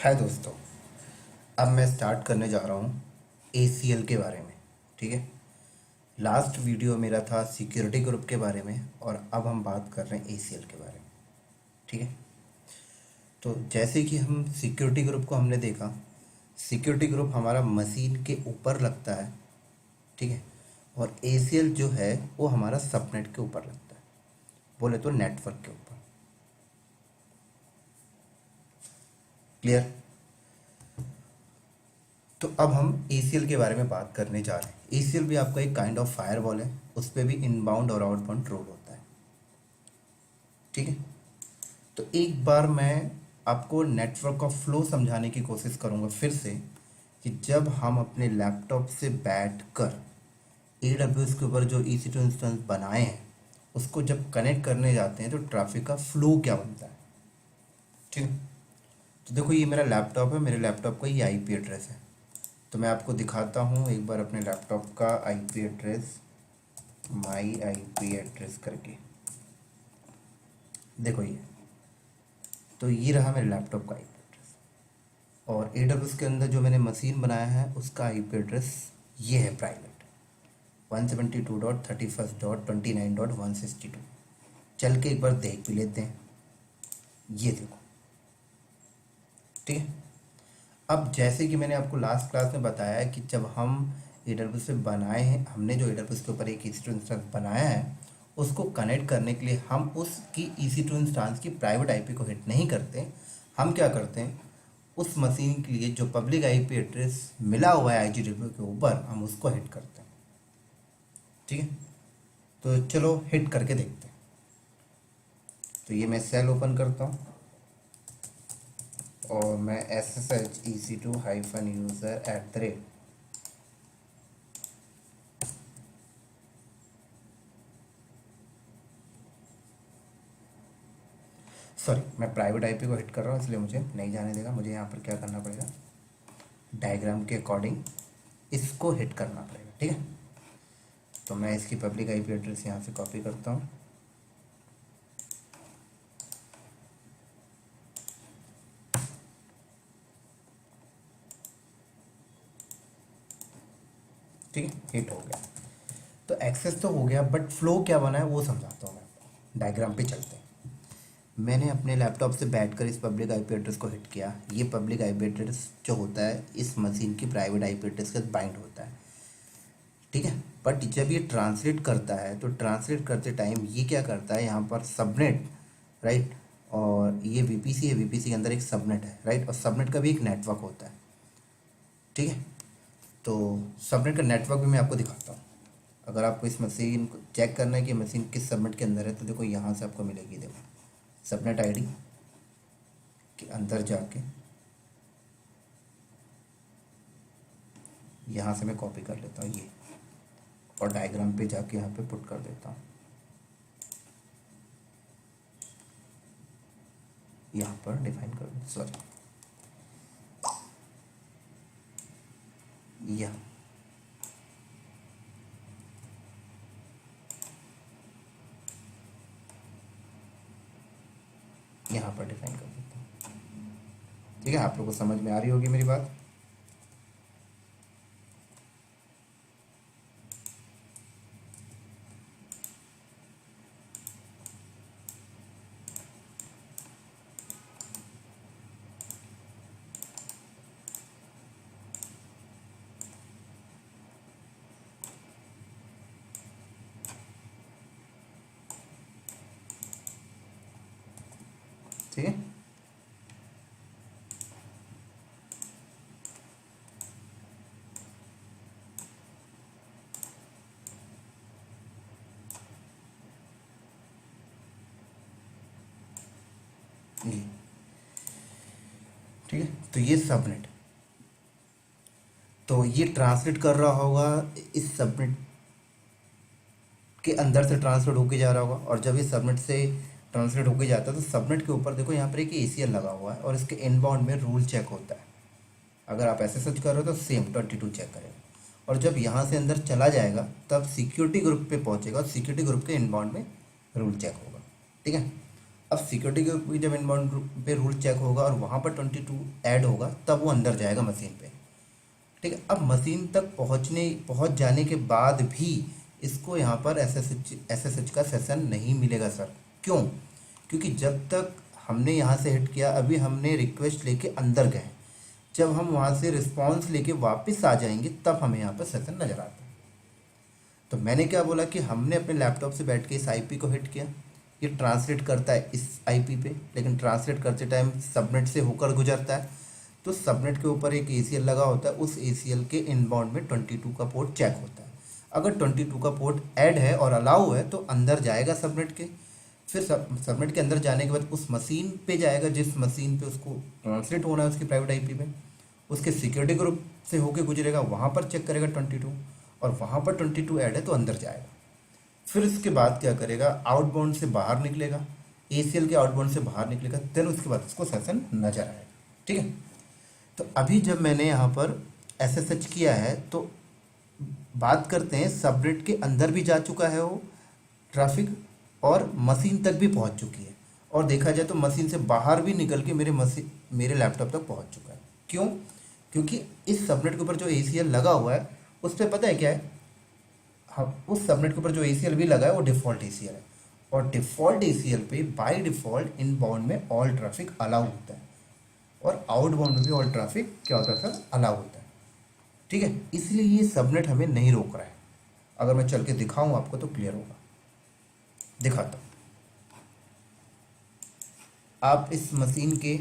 हाय दोस्तों। अब मैं स्टार्ट करने जा रहा हूँ ACL के बारे में। ठीक है। लास्ट वीडियो मेरा था सिक्योरिटी ग्रुप के बारे में और अब हम बात कर रहे हैं ACL के बारे में। ठीक है। तो जैसे कि हम सिक्योरिटी ग्रुप को हमने देखा, सिक्योरिटी ग्रुप हमारा मशीन के ऊपर लगता है। ठीक है। और ACL जो है वो हमारा सबनेट के ऊपर लगता है, बोले तो नेटवर्क के ऊपर। क्लियर। तो अब हम ACL के बारे में बात करने जा रहे हैं। ACL भी आपका एक काइंड ऑफ फायरवॉल है, उस पर भी इनबाउंड और आउटबाउंड रोल होता है। ठीक है। तो एक बार मैं आपको नेटवर्क का फ्लो समझाने की कोशिश करूंगा फिर से, कि जब हम अपने लैपटॉप से बैठ कर AWS के ऊपर जो EC2 इंस्टेंस बनाए हैं उसको जब कनेक्ट करने जाते हैं तो ट्रैफिक का फ्लो क्या बनता है। ठीक है। तो देखो, ये मेरा लैपटॉप है, मेरे लैपटॉप का ये IP एड्रेस है। तो मैं आपको दिखाता हूँ एक बार अपने लैपटॉप का IP एड्रेस, माई IP एड्रेस करके। देखो ये, तो ये रहा मेरे लैपटॉप का IP एड्रेस। और AWS के अंदर जो मैंने मशीन बनाया है उसका IP एड्रेस ये है, प्राइवेट 172.31.29.162। चल के एक बार देख भी लेते हैं। ये देखो। ठीक है। अब जैसे कि मैंने आपको लास्ट क्लास में बताया कि जब हम AWS पे बनाए हैं, हमने जो AWS के ऊपर एक EC2 इंस्टेंस बनाया है उसको कनेक्ट करने के लिए हम उसकी EC2 इंस्टेंस की प्राइवेट IP को हिट नहीं करते। हम क्या करते हैं, उस मशीन के लिए जो पब्लिक IP एड्रेस मिला हुआ है IGW के ऊपर, हम उसको हिट करते हैं। ठीक है। तो चलो हिट करके देखते हैं। तो ये मैं सेल ओपन करता हूँ और मैं SSH EC2 hyphen user at the rate sorry, मैं प्राइवेट IP को हिट कर रहा हूँ इसलिए मुझे नहीं जाने देगा। मुझे यहाँ पर क्या करना पड़ेगा, डायग्राम के अकॉर्डिंग इसको हिट करना पड़ेगा। ठीक है। तो मैं इसकी पब्लिक IP एड्रेस यहाँ से कॉपी करता हूँ। ठीक है, हिट हो गया। तो एक्सेस तो हो गया, बट फ्लो क्या बना है वो समझाता हूँ मैं आपको। डायग्राम पे चलते हैं। मैंने अपने लैपटॉप से बैठकर इस पब्लिक IP एड्रेस को हिट किया। ये पब्लिक IP एड्रेस जो होता है इस मशीन की प्राइवेट IP एड्रेस के साथ बाइंड होता है। ठीक है। बट जब ये ट्रांसलेट करता है तो ट्रांसलेट करते टाइम ये क्या करता है, यहाँ पर सबनेट, राइट, और ये VPC है, VPC के अंदर एक सबनेट है, राइट, और सबनेट का भी एक नेटवर्क होता है। ठीक है। तो सबनेट का नेटवर्क भी मैं आपको दिखाता हूँ। अगर आपको इस मशीन को चेक करना है कि मशीन किस सबनेट के अंदर है तो देखो यहाँ से आपको मिलेगी। देखो सबनेट ID के अंदर जाके यहाँ से मैं कॉपी कर लेता हूँ ये, और डायग्राम पे जाके यहाँ पे पुट कर देता हूँ। यहाँ पर डिफाइन कर दो, सॉरी, यहाँ यहाँ पर डिफाइन कर देता हूँ। ठीक है, आप लोगों को समझ में आ रही होगी मेरी बात। ठीक है। जी। ठीक है। तो ये सबनेट, तो ये ट्रांसलेट कर रहा होगा, इस सबनेट के अंदर से ट्रांसलेट होके जा रहा होगा, और जब ये सबनेट से ट्रांसलेट होके जाता है तो सबनेट के ऊपर देखो यहाँ पर एक ACL लगा हुआ है और इसके इनबाउंड में रूल चेक होता है। अगर आप SSH कर रहे हो तो सेम 22 चेक करेगा, और जब यहाँ से अंदर चला जाएगा तब सिक्योरिटी ग्रुप पे पहुँचेगा और सिक्योरिटी ग्रुप के इनबाउंड में रूल चेक होगा। ठीक है। अब सिक्योरिटी ग्रुप की जब इनबाउंड ग्रुप पे रूल चेक होगा और वहाँ पर 22 ऐड होगा तब वो अंदर जाएगा मशीन पे। ठीक है, अब मशीन तक पहुँच जाने के बाद भी इसको यहाँ पर एसएसएच का सेशन नहीं मिलेगा सर। क्यों? क्योंकि जब तक हमने यहाँ से हिट किया, अभी हमने रिक्वेस्ट लेके अंदर गए, जब हम वहाँ से रिस्पॉन्स लेके वापस आ जाएंगे तब हमें यहाँ पर सेशन नज़र आता है। तो मैंने क्या बोला कि हमने अपने लैपटॉप से बैठ के इस आईपी को हिट किया, ये ट्रांसलेट करता है इस आईपी पे, लेकिन ट्रांसलेट करते टाइम सबनेट से होकर गुजरता है। तो सबनेट के ऊपर एक एसीएल लगा होता है, उस एसीएल के इनबाउंड में 22 का पोर्ट चेक होता है। अगर 22 का पोर्ट ऐड है और अलाउ है तो अंदर जाएगा सबनेट के, फिर सबनेट के अंदर जाने के बाद उस मशीन पे जाएगा जिस मशीन पे उसको ट्रांसलेट होना है उसकी प्राइवेट आईपी पे, उसके सिक्योरिटी ग्रुप से होके गुजरेगा, वहाँ पर चेक करेगा 22 और वहाँ पर 22 ऐड है तो अंदर जाएगा। फिर इसके बाद क्या करेगा, आउटबाउंड से बाहर निकलेगा, एसीएल के आउटबाउंड से बाहर निकलेगा, देन उसके बाद उसको सेशन नजर आएगा। ठीक है, तो अभी जब मैंने यहाँ पर एसएसएच किया है तो बात करते हैं, सबनेट के अंदर भी जा चुका है वो ट्रैफिक और मशीन तक भी पहुँच चुकी है, और देखा जाए तो मशीन से बाहर भी निकल के मेरे लैपटॉप तक पहुँच चुका है। क्यों? क्योंकि इस सबनेट के ऊपर जो एसीएल लगा हुआ है उस पर पता है क्या है, हम उस सबनेट के ऊपर जो एसीएल भी लगा है वो डिफ़ॉल्ट एसीएल है, और डिफ़ॉल्ट एसीएल पे बाय डिफ़ॉल्ट इनबाउंड में ऑल ट्रैफिक अलाउ होता है और आउटबाउंड में भी ऑल ट्रैफिक क्या होता है सर, अलाउ होता है। ठीक है, इसलिए ये सबनेट हमें नहीं रोक रहा है। अगर मैं चल के दिखाऊं आपको तो क्लियर होगा, दिखाता हूँ। आप इस मशीन के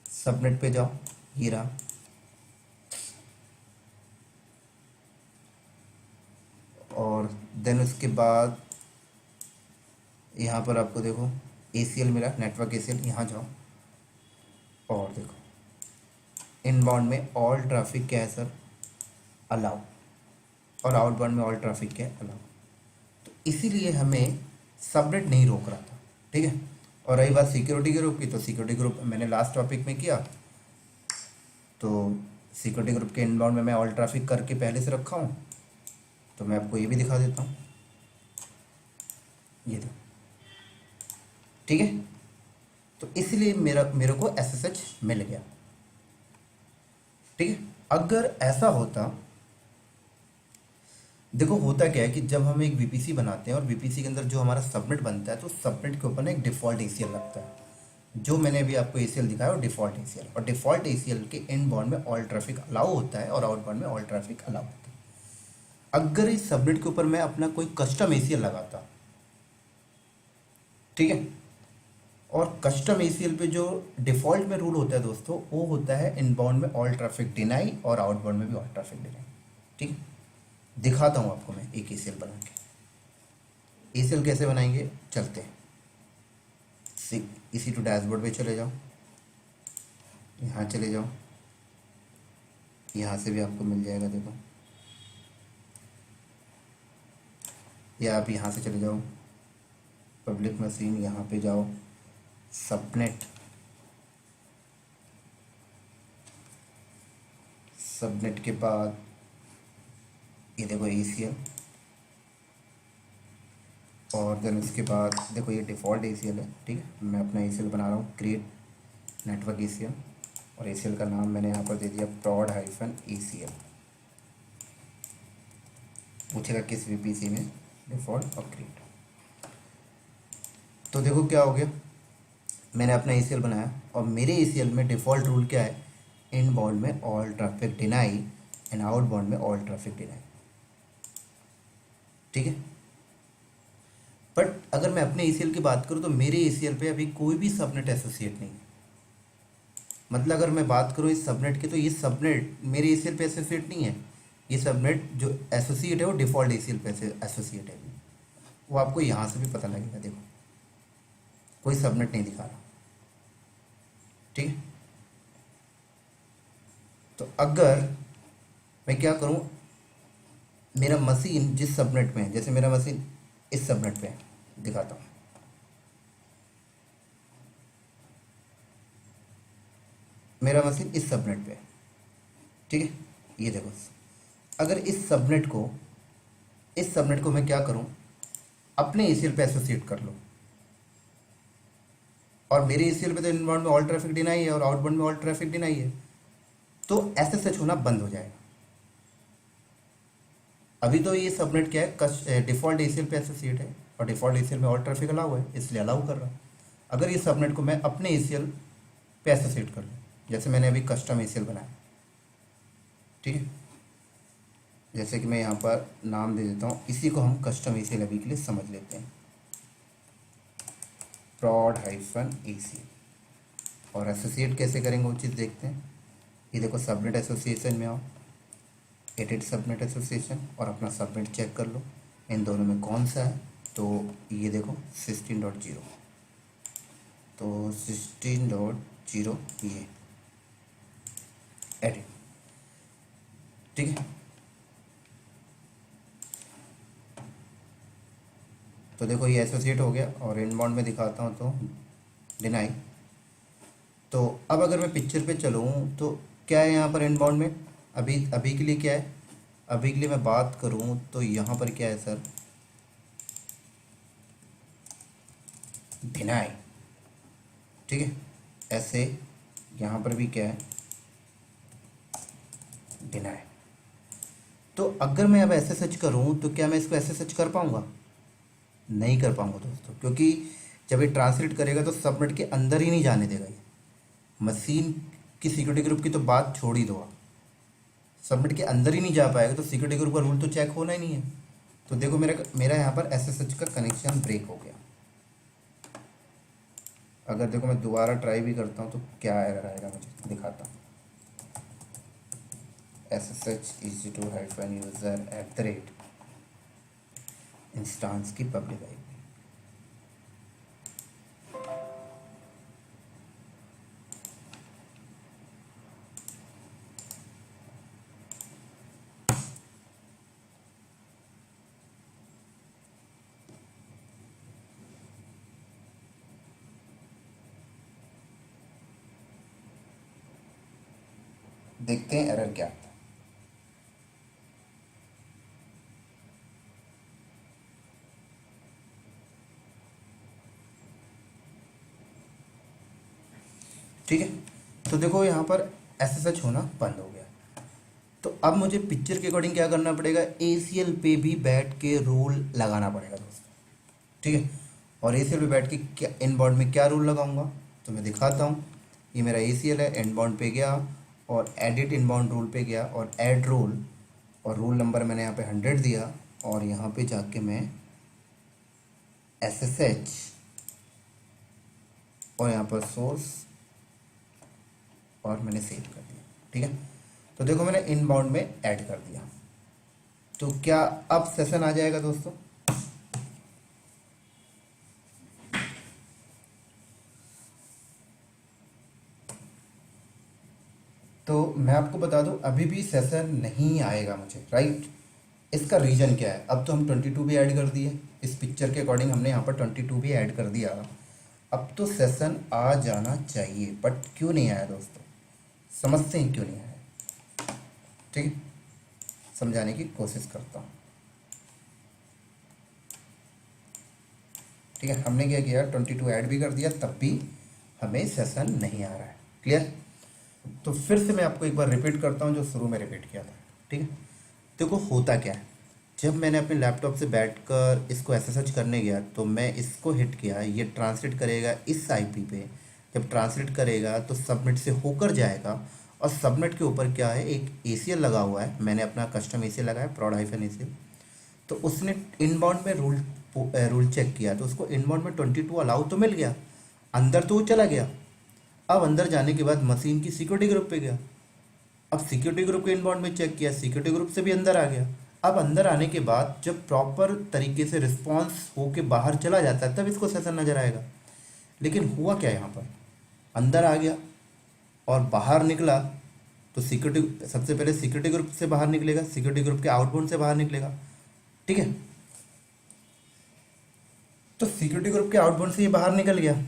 सबनेट पे जाओ, ये रहा, और देन उसके बाद यहाँ पर आपको देखो एसीएल मिला, नेटवर्क एसीएल, यहाँ जाओ और देखो इनबाउंड में ऑल ट्रैफिक क्या है सर, अलाउ, और आउटबाउंड में ऑल ट्रैफिक क्या है, अलाउ। तो इसीलिए हमें सबनेट नहीं रोक रहा था। ठीक है, और रही बात सिक्योरिटी ग्रुप की, तो सिक्योरिटी ग्रुप मैंने लास्ट टॉपिक में किया, तो सिक्योरिटी ग्रुप के इनबाउंड में मैं ऑल ट्रैफिक करके पहले से रखा हूँ, तो मैं आपको ये भी दिखा देता हूँ, ये देखो। ठीक है, तो इसलिए मेरे को एसएसएच मिल गया। ठीक है, अगर ऐसा होता, देखो होता क्या है कि जब हम एक वीपीसी बनाते हैं और वीपीसी के अंदर जो हमारा सबनेट बनता है तो सबनेट के ऊपर ना एक डिफ़ॉल्ट एसीएल लगता है, जो मैंने अभी आपको एसीएल दिखाया वो डिफ़ॉल्ट एसीएल, और डिफ़ॉल्ट एसीएल के इनबाउंड में ऑल ट्रैफिक अलाउ होता है और आउटबाउंड में ऑल ट्रैफिक अलाउ होता है। अगर इस सबनेट के ऊपर मैं अपना कोई कस्टम एसीएल लगाता, ठीक है, और कस्टम एसीएल पे जो डिफ़ॉल्ट में रूल होता है दोस्तों, वो होता है इनबाउंड में ऑल ट्रैफिक डिनाई और आउटबाउंड में भी ऑल ट्रैफिक डिनाई। ठीक है, दिखाता हूँ आपको मैं एक एसीएल बना के। एसीएल कैसे बनाएंगे, चलते हैं, इसी टू डैशबोर्ड पे चले जाओ, यहाँ चले जाओ, यहाँ से भी आपको मिल जाएगा, देखो, या आप यहाँ से चले जाओ पब्लिक मशीन, यहाँ पे जाओ सबनेट, सबनेट के बाद ये देखो एसीएल, और देन उसके बाद देखो ये डिफ़ॉल्ट एसीएल है। ठीक है, मैं अपना एसीएल बना रहा हूँ, क्रिएट नेटवर्क एसीएल, और एसीएल का नाम मैंने यहाँ पर दे दिया prod-acl। पूछेगा किस वीपीसी में, डिफ़ॉल्ट और क्रिएट। तो देखो क्या हो गया, मैंने अपना एसीएल बनाया और मेरे एसीएल में डिफ़ॉल्ट रूल क्या है, इनबाउंड में all traffic deny and outbound में ऑल ट्रैफिक डिनाई। ठीक है, बट अगर मैं अपने एसीएल की बात करूँ तो मेरे एसीएल पे अभी कोई भी सबनेट एसोसिएट नहीं है। मतलब अगर मैं बात करूँ इस सबनेट की, तो ये सबनेट मेरे एसीएल पे एसोसिएट नहीं है, ये सबनेट जो एसोसिएट है वो डिफ़ॉल्ट एसीएल पे एसोसिएट है। वो आपको यहाँ से भी पता लगेगा, देखो कोई सबनेट नहीं दिखा रहा। ठीक है, तो अगर मैं क्या करूँ, मेरा मशीन जिस सबनेट में है, जैसे मेरा मशीन इस सबनेट पे है, दिखाता हूँ, मेरा मशीन इस सबनेट पे है। ठीक है, ये देखो, अगर इस सबनेट को मैं क्या करूँ, अपने एसीएल पे एसोसिएट कर लूँ, और मेरे एसीएल पे तो इनबाउंड में ऑल ट्रैफिक डिनाई है और आउटबाउंड में ऑल ट्रैफिक डिनाई है, तो एसएसएच होना बंद हो जाएगा। अभी तो ये सबनेट क्या है, डिफ़ॉल्ट एसीएल पे एसोसिएट है और डिफ़ॉल्ट एसीएल में ऑल ट्रैफिक अलाउ है, इसलिए अलाउ कर रहा हूँ। अगर ये सबनेट को मैं अपने एसीएल पे एसोसिएट कर लूँ, जैसे मैंने अभी कस्टम एसीएल बनाया, ठीक है, जैसे कि मैं यहाँ पर नाम दे देता हूँ, इसी को हम कस्टम एसीएल अभी के लिए समझ लेते हैं, प्रॉड हाइफन एसीएल। और एसोसिएट कैसे करेंगे वो चीज़ देखते हैं। ये देखो सबनेट एसोसिएशन में आओ, एडिट सबनेट एसोसिएशन, और अपना सबनेट चेक कर लो इन दोनों में कौन सा है। तो ये देखो 16.0, तो 16.0 ये एडिट, ठीक है। तो देखो ये एसोसिएट हो गया और इनबाउंड में दिखाता हूँ तो डिनाई। तो अब अगर मैं पिक्चर पे चलूँ तो क्या है यहाँ पर इनबाउंड में, अभी के लिए क्या है, अभी के लिए मैं बात करूँ तो यहाँ पर क्या है सर, डिनाई, ठीक है। ऐसे यहाँ पर भी क्या है, डिनाई। तो अगर मैं अब एसएसएच करूँ तो क्या मैं इसको एसएसएच कर पाऊँगा? नहीं कर पाऊँगा दोस्तों, क्योंकि जब ये ट्रांसलेट करेगा तो सबनेट के अंदर ही नहीं जाने देगा ये। मशीन की सिक्योरिटी ग्रुप की तो बात छोड़ ही दो आप, सबनेट के अंदर ही नहीं जा पाएगा तो सिक्योरिटी ग्रुप का रूल तो चेक होना ही नहीं है। तो देखो मेरा यहाँ पर एसएसएच का कनेक्शन ब्रेक हो गया। अगर देखो मैं दोबारा ट्राई भी करता हूँ तो क्या एरर आएगा मुझे दिखाता हूँ। SSH -2 user @ इंस्टांस की पब्लिक आईपी। देखते हैं एरर क्या आता है। ठीक है, तो देखो यहाँ पर एसएसएच होना बंद हो गया। तो अब मुझे पिक्चर के अकॉर्डिंग क्या करना पड़ेगा, एसीएल पे भी बैठ के रूल लगाना पड़ेगा दोस्तों, ठीक है। और एसीएल पे बैठ के क्या इनबाउंड में क्या रूल लगाऊंगा तो मैं दिखाता हूँ। ये मेरा एसीएल है, इनबाउंड पे गया और एडिट इनबाउंड रूल पे गया और ऐड रूल, और रूल नंबर मैंने यहाँ पे 100 दिया और यहाँ पे जाके मैं SSH और यहाँ पर सोर्स और मैंने सेव कर दिया, ठीक है। तो देखो मैंने इनबाउंड में ऐड कर दिया, तो क्या अब सेशन आ जाएगा दोस्तों। तो मैं आपको बता दूं अभी भी सेशन नहीं आएगा मुझे, राइट। इसका रीज़न क्या है, अब तो हम 22 भी ऐड कर दिए, इस पिक्चर के अकॉर्डिंग हमने यहाँ पर 22 भी ऐड कर दिया, अब तो सेशन आ जाना चाहिए, बट क्यों नहीं आया दोस्तों, समझते हैं क्यों नहीं आया, ठीक है। समझाने की कोशिश करता हूँ, ठीक है। हमने क्या किया, 22 ऐड भी कर दिया, तब भी हमें सेशन नहीं आ रहा है, क्लियर। तो फिर से मैं आपको एक बार रिपीट करता हूँ जो शुरू में रिपीट किया था, ठीक है। देखो होता क्या है, जब मैंने अपने लैपटॉप से बैठकर इसको एसएसएच करने गया तो मैं इसको हिट किया, ये ट्रांसलेट करेगा इस आईपी पे, जब ट्रांसलेट करेगा तो सबनेट से होकर जाएगा और सबनेट के ऊपर क्या है, एक एसीएल लगा हुआ है, मैंने अपना कस्टम एसीएल लगाया, प्रॉड हाइफन एसीएल। तो उसने इनबाउंड में रूल चेक किया तो उसको इनबाउंड में 22 अलाउ तो मिल गया, अंदर तो वो चला गया। अब अंदर जाने के बाद मशीन की सिक्योरिटी ग्रुप पे गया, अब सिक्योरिटी ग्रुप के इनबाउंड में चेक किया, सिक्योरिटी ग्रुप से भी अंदर आ गया। अब अंदर आने के बाद जब प्रॉपर तरीके से रिस्पॉन्स हो के बाहर चला जाता है तब इसको सेशन नज़र आएगा। लेकिन हुआ क्या यहाँ पर, अंदर आ गया और बाहर निकला तो सिक्योरिटी, सबसे पहले सिक्योरिटी ग्रुप से बाहर निकलेगा, सिक्योरिटी ग्रुप के आउटबाउंड से बाहर निकलेगा, ठीक है। तो सिक्योरिटी ग्रुप के आउटबाउंड से ये बाहर निकल गया,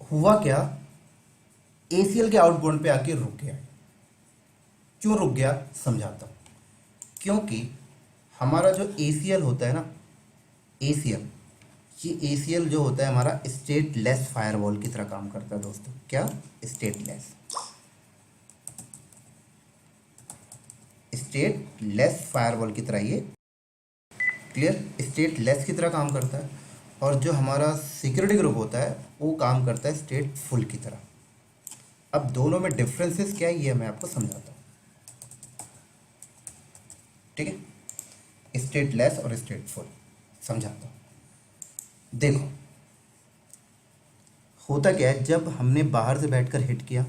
हुआ क्या, एसीएल के आउटबाउंड पे आके रुक गया। क्यों रुक गया समझाता हूँ। क्योंकि हमारा जो एसीएल होता है ना, एसीएल ये ACL जो होता है हमारा स्टेटलेस फायरवॉल की तरह काम करता है दोस्तों। क्या? स्टेटलेस, स्टेटलेस फायरवॉल की तरह ये, क्लियर, स्टेटलेस की तरह काम करता है। और जो हमारा सिक्योरिटी ग्रुप होता है वो काम करता है स्टेटफुल की तरह। अब दोनों में डिफरेंसेस क्या है ये मैं आपको समझाता हूँ, ठीक है। स्टेटलेस और स्टेटफुल समझाता हूँ। देखो होता क्या है, जब हमने बाहर से बैठकर हिट किया,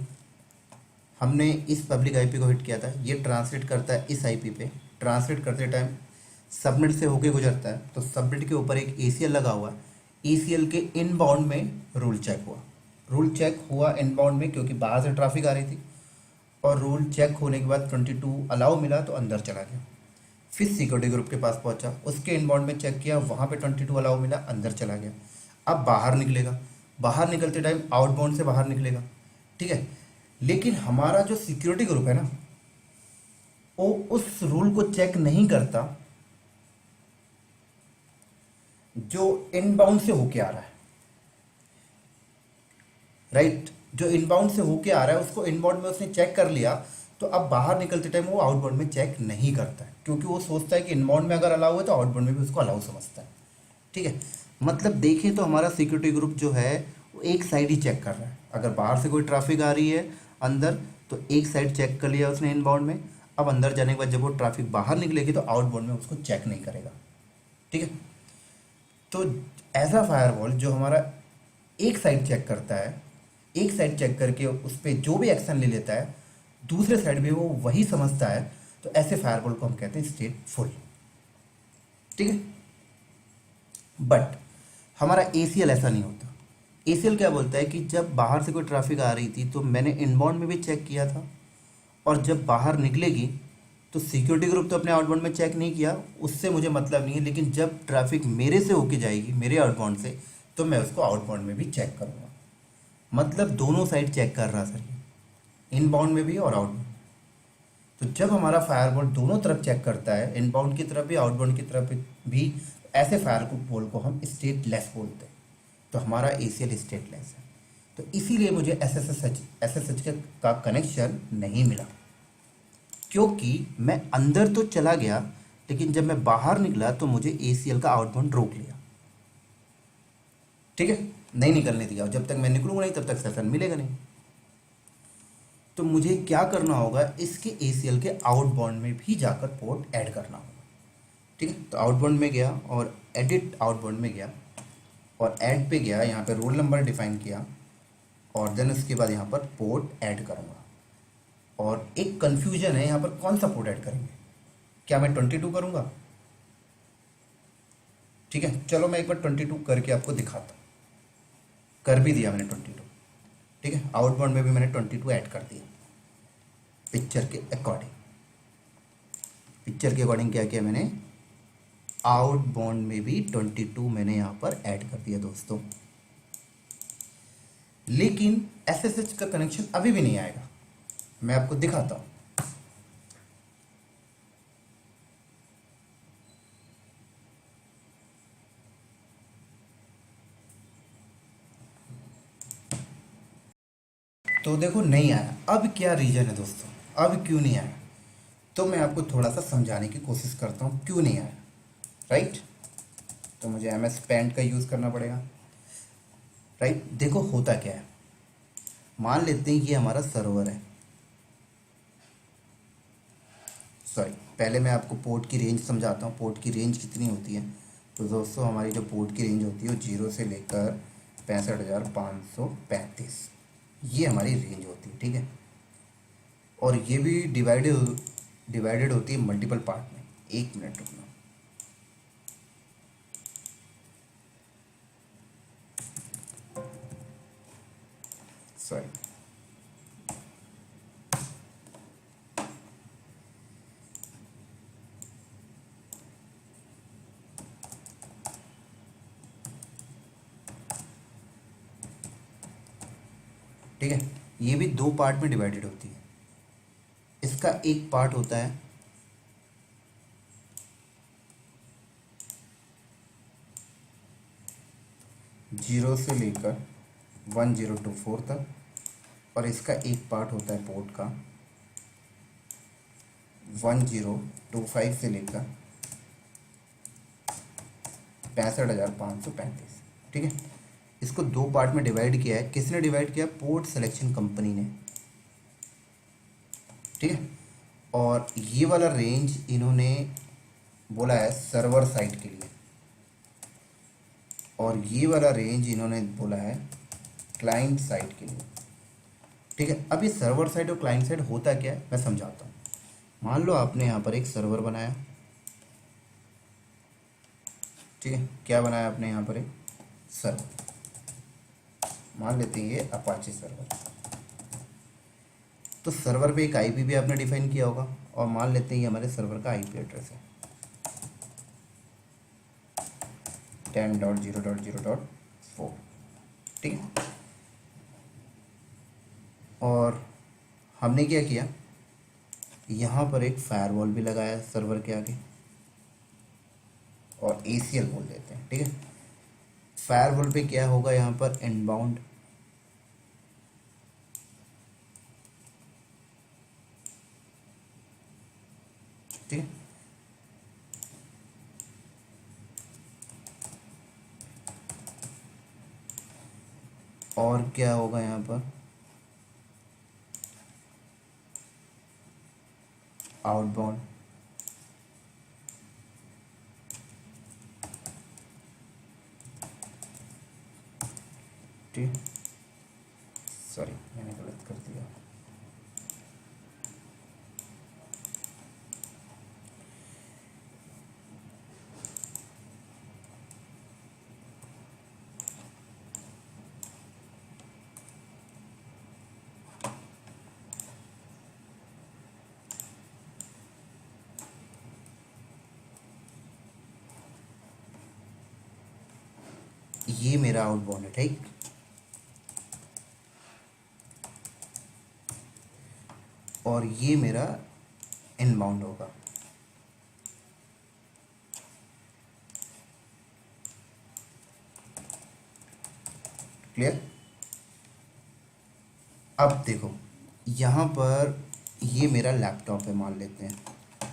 हमने इस पब्लिक आईपी को हिट किया था, ये ट्रांसलेट करता है इस आईपी पे, ट्रांसलेट करते टाइम सबनेट से होके गुजरता है, तो सबनेट के ऊपर एक ACL लगा हुआ है। ACL के इनबाउंड में रूल चेक हुआ, रूल चेक हुआ इनबाउंड में क्योंकि बाहर से ट्रैफिक आ रही थी, और रूल चेक होने के बाद 22 अलाउ मिला तो अंदर चला गया। फिर सिक्योरिटी ग्रुप के पास पहुंचा, उसके इनबाउंड में चेक किया, वहाँ पे 22 अलाउ मिला, अंदर चला गया। अब बाहर निकलेगा, बाहर निकलते टाइम आउटबाउंड से बाहर निकलेगा, ठीक है। लेकिन हमारा जो सिक्योरिटी ग्रुप है ना, वो उस रूल को चेक नहीं करता जो इनबाउंड से होके आ रहा है, राइट। जो इनबाउंड से होके आ रहा है उसको इनबाउंड में उसने चेक कर लिया, तो अब बाहर निकलते टाइम वो आउटबाउंड में चेक नहीं करता है, क्योंकि वो सोचता है कि इनबाउंड में अगर अलाउ है तो आउटबाउंड में भी उसको अलाउ समझता है, ठीक है। मतलब देखें तो हमारा सिक्योरिटी ग्रुप जो है वो एक साइड ही चेक कर रहा है। अगर बाहर से कोई ट्रैफिक आ रही है अंदर, तो एक साइड चेक कर लिया उसने इनबाउंड में। अब अंदर जाने के बाद जब वो ट्रैफिक बाहर निकलेगी तो आउटबाउंड में उसको चेक नहीं करेगा, ठीक है। तो ऐसा फायरवॉल जो हमारा एक साइड चेक करता है, एक साइड चेक करके उस पर जो भी एक्शन ले लेता है, दूसरे साइड में वो वही समझता है, तो ऐसे फायरवॉल को हम कहते हैं स्टेटफुल, ठीक है। बट हमारा ACL ऐसा नहीं होता। ACL क्या बोलता है कि जब बाहर से कोई ट्रैफिक आ रही थी तो मैंने इनबाउंड में भी चेक किया था, और जब बाहर निकलेगी तो सिक्योरिटी ग्रुप तो अपने आउटबाउंड में चेक नहीं किया, उससे मुझे मतलब नहीं है, लेकिन जब ट्रैफिक मेरे से होके जाएगी, मेरे आउटबाउंड से, तो मैं उसको आउटबाउंड में भी चेक करूँगा। मतलब दोनों साइड चेक कर रहा सर, इनबाउंड में भी और आउटबाउंड। तो जब हमारा फायरवॉल दोनों तरफ चेक करता है, इनबाउंड की तरफ भी आउटबाउंड की तरफ भी, ऐसे फायरवॉल को हम स्टेटलेस बोलते हैं। तो हमारा ACL स्टेटलेस है। तो इसीलिए मुझे SSH का कनेक्शन नहीं मिला, क्योंकि मैं अंदर तो चला गया, लेकिन जब मैं बाहर निकला तो मुझे ACL का आउटबाउंड रोक लिया, ठीक है, नहीं निकलने दिया। जब तक मैं निकलूंगा नहीं तब तक सेशन मिलेगा नहीं। तो मुझे क्या करना होगा, इसके ACL के आउटबाउंड में भी जाकर पोर्ट ऐड करना होगा, ठीक है। तो आउटबाउंड में गया और एडिट आउटबाउंड में गया और ऐड पे गया, यहाँ पे रोल नंबर डिफाइन किया, और देन उसके बाद यहाँ पर पोर्ट ऐड करूँगा। और एक कन्फ्यूजन है यहाँ पर, कौन सा पोर्ट ऐड करेंगे, क्या मैं 22 करूँगा? ठीक है, चलो मैं एक बार 22 करके आपको दिखाता हूँ। कर भी दिया मैंने 22, ठीक है। आउटबाउंड में भी मैंने 22 ऐड कर दिया पिक्चर के अकॉर्डिंग। पिक्चर के अकॉर्डिंग क्या किया मैंने, आउटबाउंड में भी 22 मैंने यहाँ पर ऐड कर दिया दोस्तों। लेकिन SSH का कनेक्शन अभी भी नहीं आएगा, मैं आपको दिखाता हूँ। तो देखो नहीं आया। अब क्या रीज़न है दोस्तों, अब क्यों नहीं आया, तो मैं आपको थोड़ा सा समझाने की कोशिश करता हूँ क्यों नहीं आया, राइट। तो मुझे MS पेंट का यूज़ करना पड़ेगा, राइट। देखो होता क्या है, मान लेते हैं ये हमारा सर्वर है, सॉरी पहले मैं आपको पोर्ट की रेंज समझाता हूँ, पोर्ट की रेंज कितनी होती है। तो दोस्तों हमारी जो पोर्ट की रेंज होती है वो 0 से लेकर 65,535, ये हमारी रेंज होती है, ठीक है। और ये भी डिवाइडेड होती है मल्टीपल पार्ट में। एक मिनट रुकना, सॉरी, ठीक है। ये भी दो पार्ट में डिवाइडेड होती है। इसका एक पार्ट होता है 0 से लेकर 1024 तक, और इसका एक पार्ट होता है पोर्ट का 1025 से लेकर 65,535। ठीक है, इसको दो पार्ट में डिवाइड किया है। किसने डिवाइड किया? पोर्ट सिलेक्शन कंपनी ने। ठीक है, और ये वाला रेंज इन्होंने बोला है सर्वर साइड के लिए, और ये वाला रेंज इन्होंने बोला है क्लाइंट साइड के लिए। ठीक है, अब ये सर्वर साइड और क्लाइंट साइड होता क्या है मैं समझाता हूँ। मान लो आपने यहाँ पर एक सर्वर बनाया। ठीक है, क्या बनाया आपने यहाँ पर? एक सर्वर, मान लेते हैं ये अपाचे सर्वर। तो सर्वर पे एक आईपी भी आपने डिफाइन किया होगा, और मान लेते हैं ये हमारे सर्वर का आईपी एड्रेस है 10.0.0.4। ठीक है, और हमने क्या किया, यहाँ पर एक फायरवॉल भी लगाया सर्वर के आगे, और ACL बोल देते हैं। ठीक है, फायरवॉल पे क्या होगा यहाँ पर? इनबाउंड। ठीक है, और क्या होगा यहाँ पर? आउटबाउंड। ठीक, सॉरी मैंने गलत कर दिया। ये मेरा आउटबाउंड है। ठीक, और ये मेरा इनबाउंड होगा। क्लियर? अब देखो यहाँ पर ये मेरा लैपटॉप है मान लेते हैं,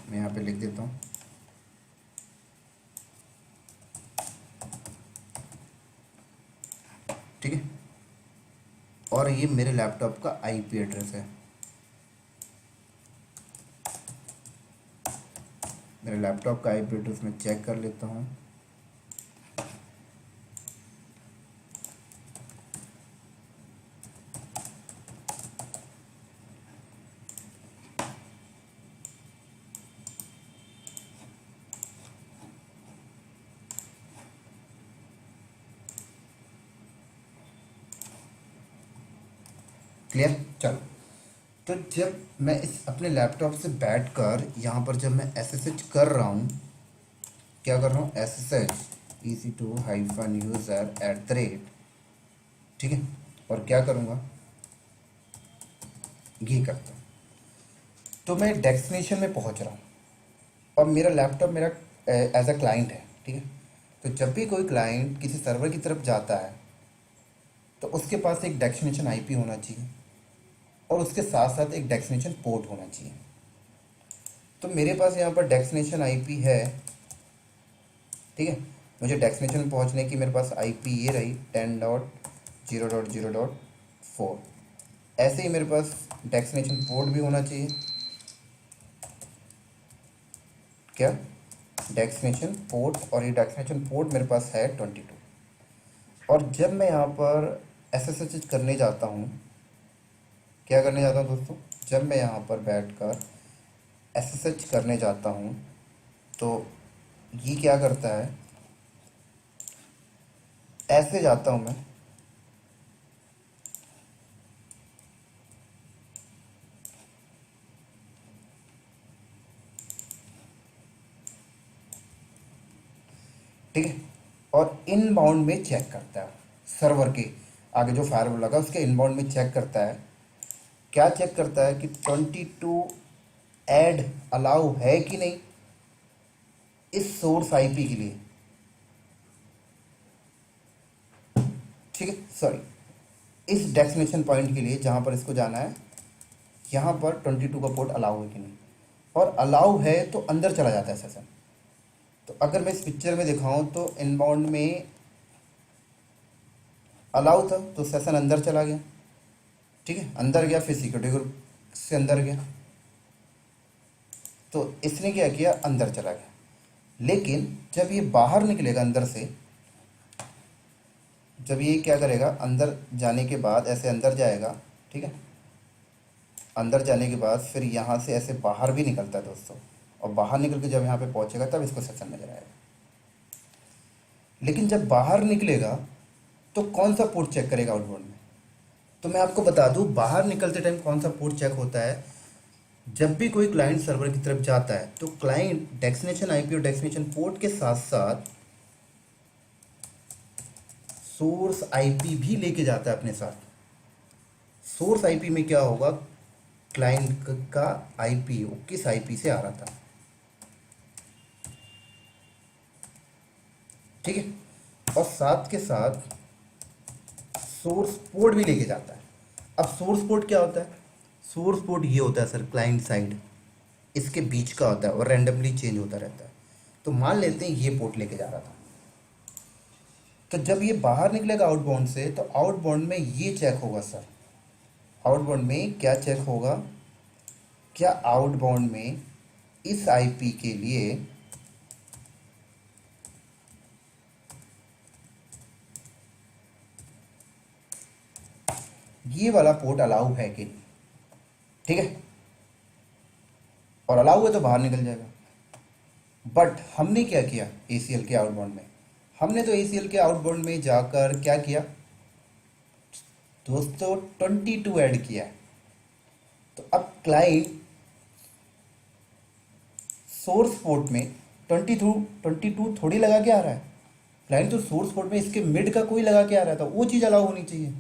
मैं यहाँ पे लिख देता हूँ। ठीक है, और ये मेरे लैपटॉप का आईपी एड्रेस है। मेरे लैपटॉप का आईपी एड्रेस मैं चेक कर लेता हूँ। क्लियर? चलो, तो जब मैं इस अपने लैपटॉप से बैठकर यहाँ पर जब मैं SSH कर रहा हूँ, क्या कर रहा हूँ? SSH EC2-user@, ठीक है, और क्या करूँगा? ये करता हूँ, तो मैं डेस्टिनेशन में पहुँच रहा हूँ, और मेरा लैपटॉप मेरा एज अ क्लाइंट है। ठीक है, तो जब भी कोई क्लाइंट किसी सर्वर की तरफ जाता है तो उसके पास एक डेस्टिनेशन आईपी होना चाहिए, और उसके साथ साथ एक डेस्टिनेशन पोर्ट होना चाहिए। तो मेरे पास यहाँ पर डेस्टिनेशन आईपी है। ठीक है, मुझे डेस्टिनेशन पहुँचने की मेरे पास आईपी ये रही 10.0.0.4। ऐसे ही मेरे पास डेस्टिनेशन पोर्ट भी होना चाहिए। क्या? डेस्टिनेशन पोर्ट, और ये डेस्टिनेशन पोर्ट मेरे पास है 22। और जब मैं यहाँ पर SSH करने जाता हूँ, क्या करने जाता हूँ दोस्तों? जब मैं यहाँ पर बैठकर SSH करने जाता हूँ तो ये क्या करता है? ऐसे जाता हूँ मैं, ठीक है, और इनबाउंड में चेक करता है सर्वर के आगे जो फायरवॉल लगा उसके इनबाउंड में चेक करता है। क्या चेक करता है? कि 22 ऐड अलाउ है कि नहीं इस सोर्स आईपी के लिए। ठीक है, सॉरी, इस डेस्टिनेशन पॉइंट के लिए जहाँ पर इसको जाना है, यहाँ पर 22 का पोर्ट अलाउ है कि नहीं, और अलाउ है तो अंदर चला जाता है सेशन। तो अगर मैं इस पिक्चर में दिखाऊं तो इनबाउंड में अलाउ था तो सेशन अंदर चला गया, ठीक है, अंदर गया, फिर सिक्योरिटी ग्रुप से अंदर गया, तो इसने क्या किया, अंदर चला गया। लेकिन जब ये बाहर निकलेगा अंदर से, जब ये क्या करेगा, अंदर जाने के बाद ऐसे अंदर जाएगा, ठीक है, अंदर जाने के बाद फिर यहाँ से ऐसे बाहर भी निकलता है दोस्तों, और बाहर निकल के जब यहाँ पे पहुँचेगा तब इसको सेशन नजर आएगा। लेकिन जब बाहर निकलेगा तो कौन सा पोर्ट चेक करेगा आउटबाउंड में? तो मैं आपको बता दूं, बाहर निकलते टाइम कौन सा पोर्ट चेक होता है, जब भी कोई क्लाइंट सर्वर की तरफ जाता है तो क्लाइंट डेस्टिनेशन आईपी और डेस्टिनेशन पोर्ट के साथ साथ सोर्स आईपी भी लेके जाता है अपने साथ। सोर्स आईपी में क्या होगा, क्लाइंट का आईपी वो किस आईपी से आ रहा था, ठीक है, और साथ के साथ सोर्स पोर्ट भी लेके जाता है। अब सोर्स पोर्ट क्या होता है, सोर्स पोर्ट ये होता है सर क्लाइंट साइड, इसके बीच का होता है और रैंडमली चेंज होता रहता है। तो मान लेते हैं ये पोर्ट लेके जा रहा था, तो जब ये बाहर निकलेगा आउटबाउंड से तो आउटबाउंड में ये चेक होगा सर, आउटबाउंड में क्या चेक होगा, क्या आउटबाउंड में इस आईपी के लिए ये वाला पोर्ट अलाउ है कि नहीं, ठीक है, और अलाउ है तो बाहर निकल जाएगा। बट हमने क्या किया एसीएल के आउटबाउंड में, हमने तो एसीएल के आउटबाउंड में जाकर क्या किया दोस्तों, 22 ऐड किया है। तो अब क्लाइंट सोर्स पोर्ट में 22 थोड़ी लगा के आ रहा है, क्लाइंट तो सोर्स पोर्ट में इसके मिड का कोई लगा के आ रहा था, वो चीज़ अलाउ होनी चाहिए,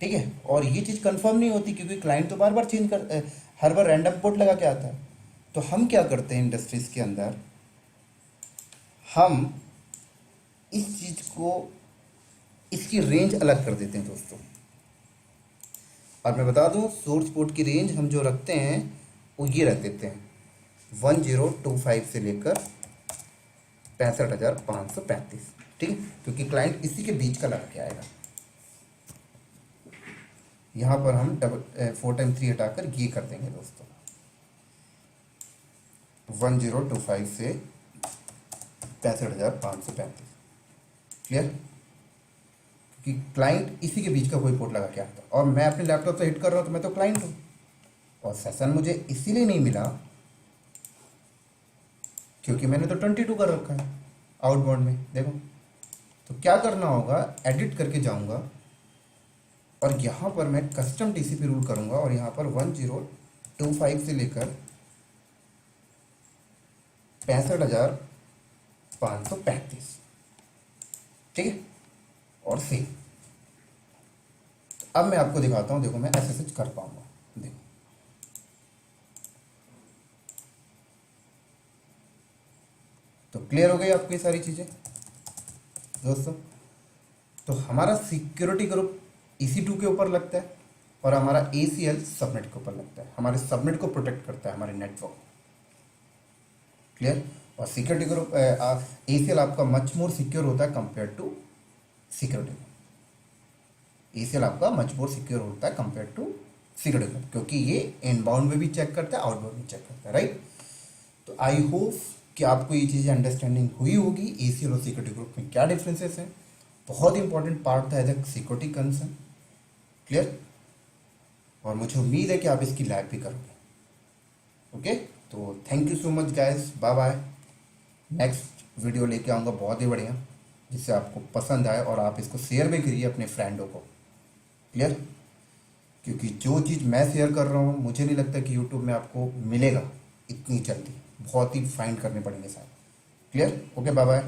ठीक है। और ये चीज़ कंफर्म नहीं होती क्योंकि क्लाइंट तो बार बार चेंज कर, हर बार रैंडम पोर्ट लगा के आता है। तो हम क्या करते हैं इंडस्ट्रीज के अंदर, हम इस चीज़ को, इसकी रेंज अलग कर देते हैं दोस्तों। और मैं बता दूं, सोर्स पोर्ट की रेंज हम जो रखते हैं वो ये रख देते हैं 1025 से लेकर 65,535, ठीक है, क्योंकि क्लाइंट इसी के बीच का लगा के आएगा। यहाँ पर हम 4 × 3 हटाकर ये कर देंगे दोस्तों, 1025 से 65,535, क्लियर, क्योंकि क्लाइंट इसी के बीच का कोई पोर्ट लगा के आता है और मैं अपने लैपटॉप से हिट कर रहा हूँ तो मैं तो क्लाइंट हूँ, और सेशन मुझे इसीलिए नहीं मिला क्योंकि मैंने तो 22 कर रखा है आउटबाउंड में, देखो। तो क्या करना होगा, एडिट करके जाऊँगा और यहाँ पर मैं कस्टम टीसीपी रूल करूँगा और यहाँ पर 1025 से लेकर 65,535, ठीक है, और सेव। अब मैं आपको दिखाता हूँ, देखो मैं एसएसएच कर पाऊंगा, देखो तो क्लियर हो गई आपको ये सारी चीज़ें दोस्तों। तो हमारा सिक्योरिटी ग्रुप EC2 के ऊपर लगता है और हमारा ACL सबनेट के ऊपर लगता है, हमारे सबनेट को प्रोटेक्ट करता है, हमारे नेटवर्क, क्लियर। और सिक्योरिटी ग्रुप ACL आपका मच मोर सिक्योर होता है compare to security group, ACL आपका मच मोर सिक्योर होता है कंपेयर टू सिक्योरिटी ग्रुप, क्योंकि ये इनबाउंड में भी चेक करता है, आउटबाउंड में चेक करता है, राइट। तो आई होप कि आपको ये चीज़ें अंडरस्टैंडिंग हुई होगी, ACL और सिक्योरिटी ग्रुप में क्या डिफरेंसेस हैं। बहुत इंपॉर्टेंट पार्ट था as a security concern, clear. और मुझे उम्मीद है कि आप इसकी लैब भी करोगे, ओके। तो thank you so much guys, bye bye. Next video लेके आऊँगा बहुत ही बढ़िया, जिससे आपको पसंद आए और आप इसको शेयर भी करिए अपने फ्रेंडों को, क्लियर। क्योंकि जो चीज़ मैं शेयर कर रहा हूँ मुझे नहीं लगता कि यूट्यूब में आपको मिलेगा इतनी जल्दी, बहुत ही फाइंड करने पड़ेंगे सारे, क्लियर, ओके, बाय बाय।